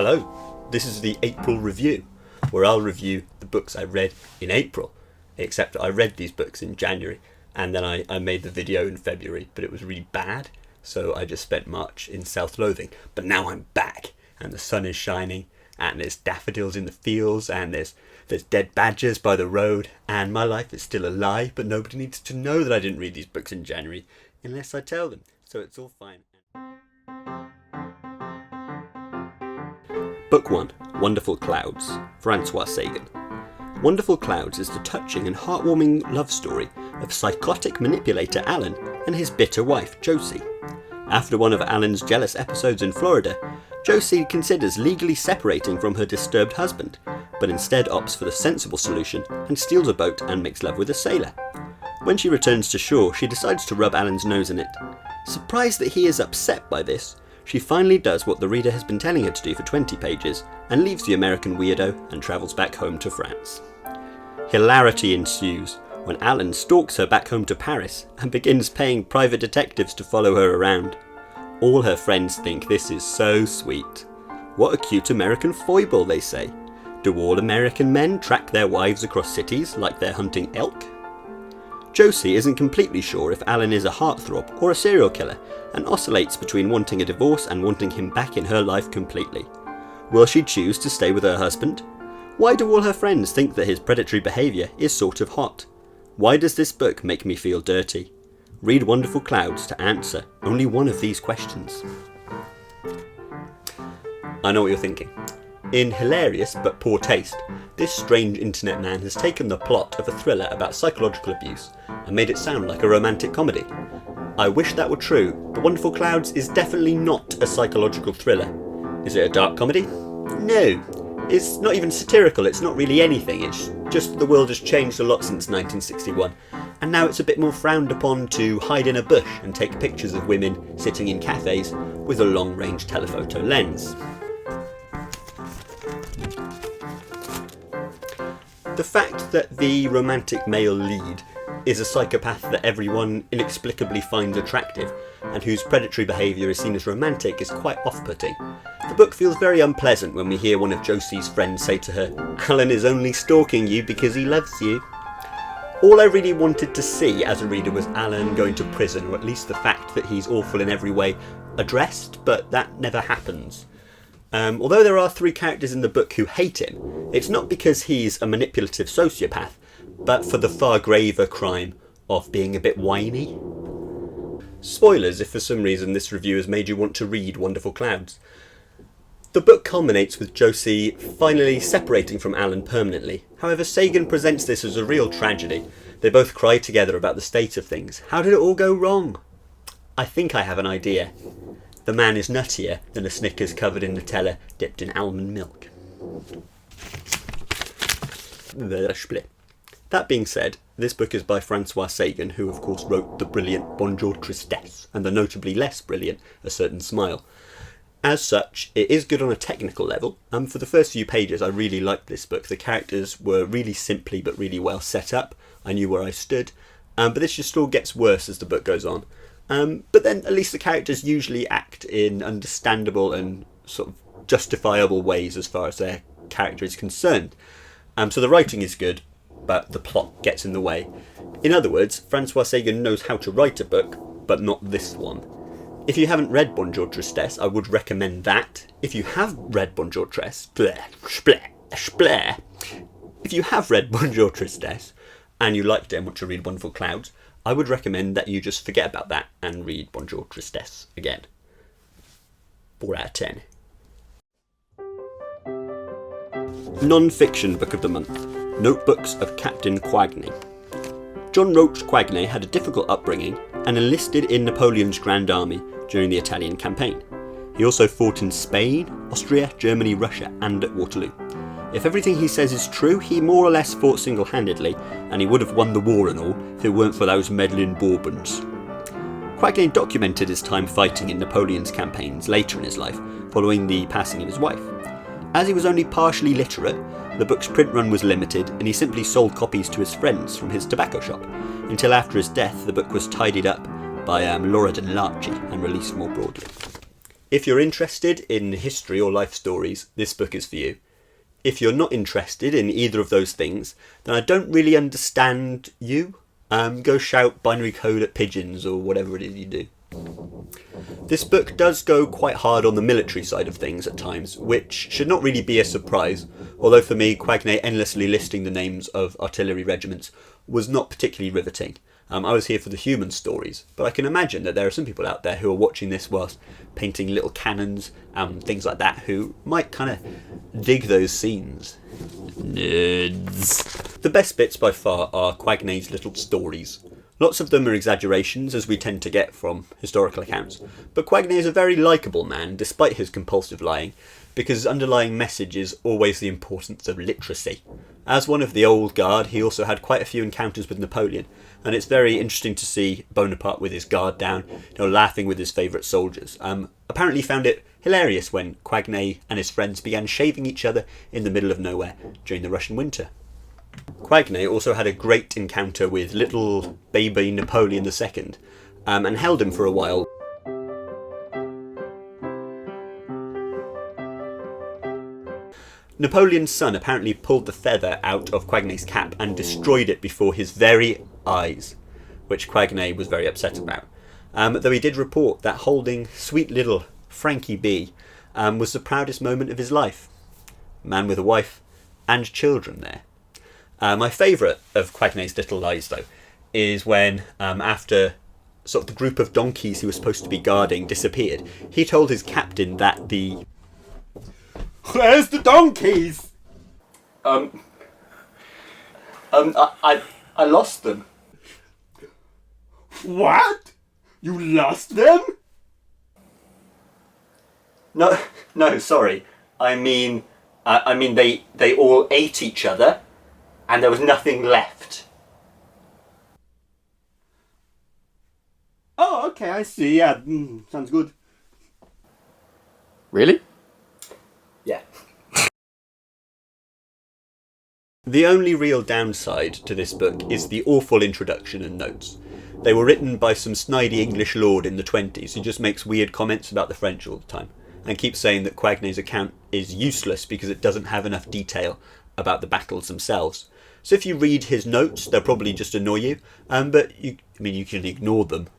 Hello, this is the April review, where I'll review the books I read in April, except I read these books in January, and then I made the video in February, but it was really bad, so I just spent March in self-loathing. But now I'm back, and the sun is shining, and there's daffodils in the fields, and there's dead badgers by the road, and my life is still a lie, but nobody needs to know that I didn't read these books in January, unless I tell them, so it's all fine. Book 1, Wonderful Clouds, Françoise Sagan. Wonderful Clouds is the touching and heartwarming love story of psychotic manipulator Alan and his bitter wife, Josie. After one of Alan's jealous episodes in Florida, Josie considers legally separating from her disturbed husband, but instead opts for the sensible solution and steals a boat and makes love with a sailor. When she returns to shore, she decides to rub Alan's nose in it. Surprised that he is upset by this, she finally does what the reader has been telling her to do for 20 pages and leaves the American weirdo and travels back home to France. Hilarity ensues when Alan stalks her back home to Paris and begins paying private detectives to follow her around. All her friends think this is so sweet. What a cute American foible, they say. Do all American men track their wives across cities like they're hunting elk? Josie isn't completely sure if Alan is a heartthrob or a serial killer, and oscillates between wanting a divorce and wanting him back in her life completely. Will she choose to stay with her husband? Why do all her friends think that his predatory behaviour is sort of hot? Why does this book make me feel dirty? Read Wonderful Clouds to answer only one of these questions. I know what you're thinking. In hilarious but poor taste, this strange internet man has taken the plot of a thriller about psychological abuse and made it sound like a romantic comedy. I wish that were true, but Wonderful Clouds is definitely not a psychological thriller. Is it a dark comedy? No. It's not even satirical, it's not really anything, it's just the world has changed a lot since 1961, and now it's a bit more frowned upon to hide in a bush and take pictures of women sitting in cafes with a long-range telephoto lens. The fact that the romantic male lead is a psychopath that everyone inexplicably finds attractive and whose predatory behaviour is seen as romantic is quite off-putting. The book feels very unpleasant when we hear one of Josie's friends say to her, "Alan is only stalking you because he loves you." All I really wanted to see as a reader was Alan going to prison, or at least the fact that he's awful in every way addressed, but that never happens. Although there are 3 characters in the book who hate him, it's not because he's a manipulative sociopath, but for the far graver crime of being a bit whiny. Spoilers if for some reason this review has made you want to read Wonderful Clouds. The book culminates with Josie finally separating from Alan permanently. However, Sagan presents this as a real tragedy. They both cry together about the state of things. How did it all go wrong? I think I have an idea. The man is nuttier than a Snickers covered in Nutella dipped in almond milk. That being said, this book is by Françoise Sagan, who of course wrote the brilliant Bonjour Tristesse and the notably less brilliant A Certain Smile. As such, it is good on a technical level, and for the first few pages I really liked this book. The characters were really simply but really well set up. I knew where I stood, but this just all gets worse as the book goes on. But then at least the characters usually act in understandable and sort of justifiable ways as far as their character is concerned. So the writing is good, but the plot gets in the way. In other words, Françoise Sagan knows how to write a book, but not this one. If you haven't read Bonjour Tristesse, I would recommend that. If you have read Bonjour If you have read Bonjour Tristesse and you liked it and want to read Wonderful Clouds, I would recommend that you just forget about that and read Bonjour Tristesse again. 4 out of 10. Non-fiction book of the month. Notebooks of Captain Coignet. Jean-Roch Coignet had a difficult upbringing and enlisted in Napoleon's Grand Army during the Italian campaign. He also fought in Spain, Austria, Germany, Russia, and at Waterloo. If everything he says is true, he more or less fought single-handedly, and he would have won the war and all if it weren't for those meddling Bourbons. Coignet documented his time fighting in Napoleon's campaigns later in his life, following the passing of his wife. As he was only partially literate, the book's print run was limited, and he simply sold copies to his friends from his tobacco shop, until after his death the book was tidied up by Laura de Larchi and released more broadly. If you're interested in history or life stories, this book is for you. If you're not interested in either of those things, then I don't really understand you. Go shout binary code at pigeons or whatever it is you do. This book does go quite hard on the military side of things at times, which should not really be a surprise, although for me, Coignet endlessly listing the names of artillery regiments was not particularly riveting. I was here for the human stories, but I can imagine that there are some people out there who are watching this whilst painting little cannons and things like that who might kind of dig those scenes. Nerds. The best bits by far are Coignet's little stories. Lots of them are exaggerations, as we tend to get from historical accounts, but Coignet is a very likeable man despite his compulsive lying, because his underlying message is always the importance of literacy. As one of the old guard, he also had quite a few encounters with Napoleon, and it's very interesting to see Bonaparte with his guard down, laughing with his favourite soldiers. Apparently found it hilarious when Coignet and his friends began shaving each other in the middle of nowhere during the Russian winter. Coignet also had a great encounter with little baby Napoleon II, and held him for a while. Napoleon's son apparently pulled the feather out of Coignet's cap and destroyed it before his very eyes, which Coignet was very upset about. Though he did report that holding sweet little Frankie B was the proudest moment of his life. Man with a wife and children there. My favourite of Coignet's little lies, though, is when, after sort of the group of donkeys he was supposed to be guarding disappeared, he told his captain that the... Where's the donkeys? I lost them. What? You lost them? No, sorry. I mean they all ate each other, and there was nothing left. Oh, okay, I see. Yeah, sounds good. Really? Yeah. The only real downside to this book is the awful introduction and notes. They were written by some snidey English lord in the 20s who just makes weird comments about the French all the time, and keeps saying that Coignet's account is useless because it doesn't have enough detail about the battles themselves. So if you read his notes, they'll probably just annoy you, but you can ignore them.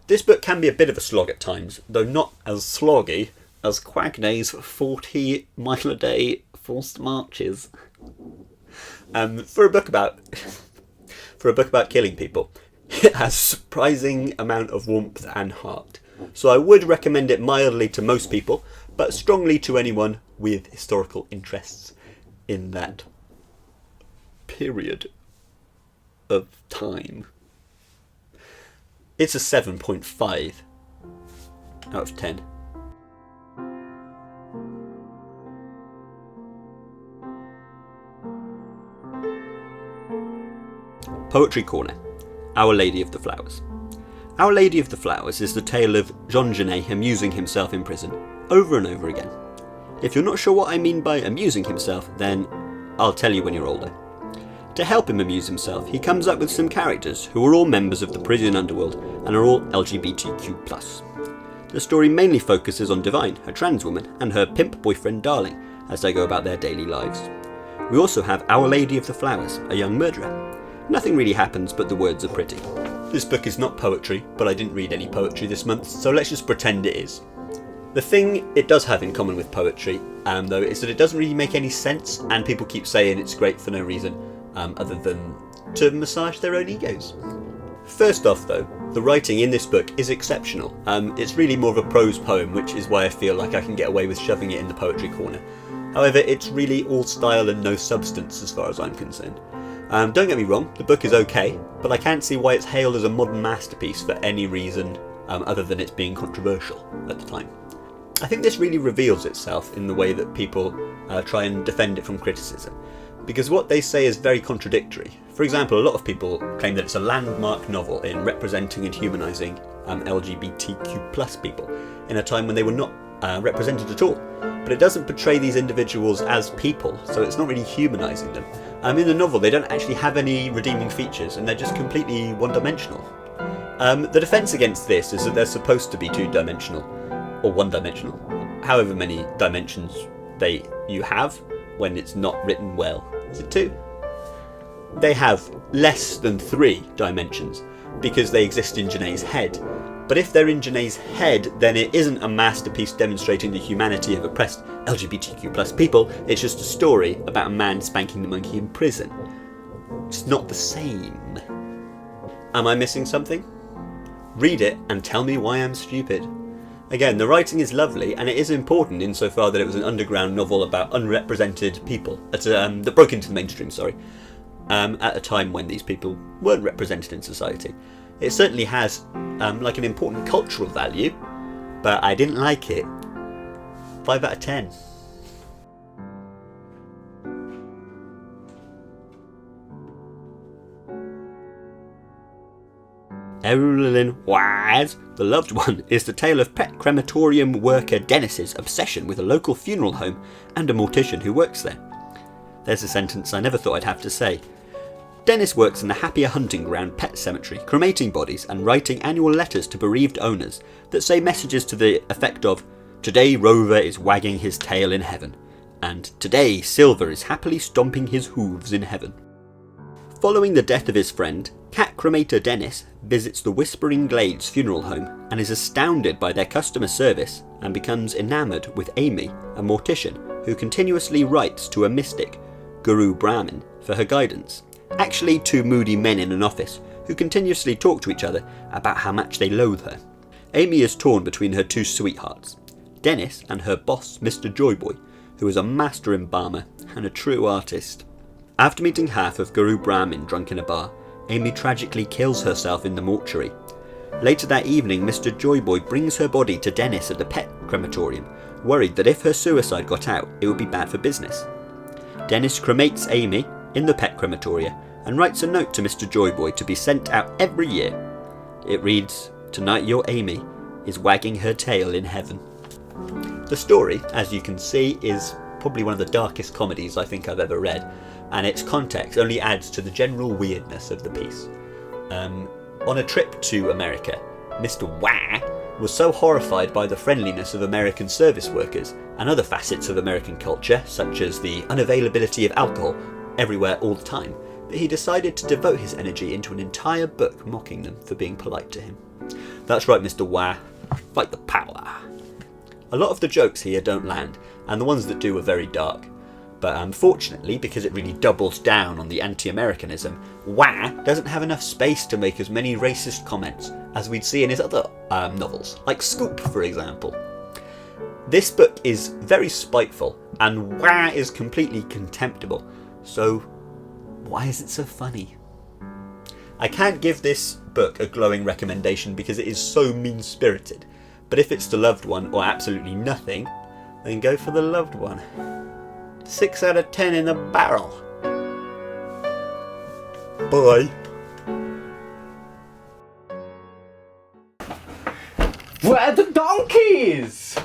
This book can be a bit of a slog at times, though not as sloggy as Coignet's 40-mile-a-day forced marches. For a book about killing people, it has a surprising amount of warmth and heart. So I would recommend it mildly to most people, but strongly to anyone with historical interests in that period of time. It's a 7.5 out of 10. Poetry Corner. Our Lady of the Flowers. Our Lady of the Flowers is the tale of Genet amusing himself in prison over and over again. If you're not sure what I mean by amusing himself, then I'll tell you when you're older. To help him amuse himself, he comes up with some characters who are all members of the prison underworld and are all LGBTQ+. The story mainly focuses on Divine, a trans woman, and her pimp boyfriend Darling, as they go about their daily lives. We also have Our Lady of the Flowers, a young murderer. Nothing really happens, but the words are pretty. This book is not poetry, but I didn't read any poetry this month, so let's just pretend it is. The thing it does have in common with poetry, though, is that it doesn't really make any sense, and people keep saying it's great for no reason, other than to massage their own egos. First off, though, the writing in this book is exceptional. It's really more of a prose poem, which is why I feel like I can get away with shoving it in the poetry corner. However, it's really all style and no substance as far as I'm concerned. Don't get me wrong, the book is okay, but I can't see why it's hailed as a modern masterpiece for any reason other than it's being controversial at the time. I think this really reveals itself in the way that people try and defend it from criticism, because what they say is very contradictory. For example, a lot of people claim that it's a landmark novel in representing and humanising LGBTQ+ people in a time when they were not represented at all. But it doesn't portray these individuals as people, so it's not really humanising them. In the novel, they don't actually have any redeeming features, and they're just completely one-dimensional. The defence against this is that they're supposed to be two-dimensional, or one-dimensional, however many dimensions you have when it's not written well. Is it 2? They have less than 3 dimensions because they exist in Genet's head. But if they're in Genet's head, then it isn't a masterpiece demonstrating the humanity of oppressed LGBTQ+ people, it's just a story about a man spanking the monkey in prison. It's not the same. Am I missing something? Read it and tell me why I'm stupid. Again, the writing is lovely, and it is important insofar that it was an underground novel about unrepresented people that broke into the mainstream, at a time when these people weren't represented in society. It certainly has an important cultural value, but I didn't like it. 5 out of 10. Evelyn Waugh, The Loved One, is the tale of pet crematorium worker Dennis's obsession with a local funeral home and a mortician who works there. There's a sentence I never thought I'd have to say. Dennis works in the Happier Hunting Ground pet cemetery, cremating bodies and writing annual letters to bereaved owners that say messages to the effect of, "Today Rover is wagging his tail in heaven," and "Today Silver is happily stomping his hooves in heaven." Following the death of his friend, cat cremator Dennis visits the Whispering Glades funeral home and is astounded by their customer service and becomes enamoured with Amy, a mortician who continuously writes to a mystic, Guru Brahmin, for her guidance. Actually 2 moody men in an office who continuously talk to each other about how much they loathe her. Amy is torn between her 2 sweethearts, Dennis and her boss, Mr. Joyboy, who is a master embalmer and a true artist. After meeting half of Guru Brahmin drunk in a bar, Amy tragically kills herself in the mortuary. Later that evening, Mr. Joyboy brings her body to Dennis at the pet crematorium, worried that if her suicide got out, it would be bad for business. Dennis cremates Amy in the pet crematoria and writes a note to Mr. Joyboy to be sent out every year. It reads, "Tonight your Amy is wagging her tail in heaven." The story, as you can see, is probably one of the darkest comedies I think I've ever read, and its context only adds to the general weirdness of the piece. On a trip to America, Mr. Waugh was so horrified by the friendliness of American service workers and other facets of American culture, such as the unavailability of alcohol everywhere all the time, that he decided to devote his energy into an entire book mocking them for being polite to him. That's right, Mr. Waugh, fight the power. A lot of the jokes here don't land, and the ones that do are very dark. But unfortunately, because it really doubles down on the anti-Americanism, Waugh doesn't have enough space to make as many racist comments as we'd see in his other novels, like Scoop, for example. This book is very spiteful, and Waugh is completely contemptible. So, why is it so funny? I can't give this book a glowing recommendation because it is so mean-spirited, but if it's The Loved One or absolutely nothing, then go for The Loved One. 6 out of 10 in the barrel. Bye. Where are the donkeys?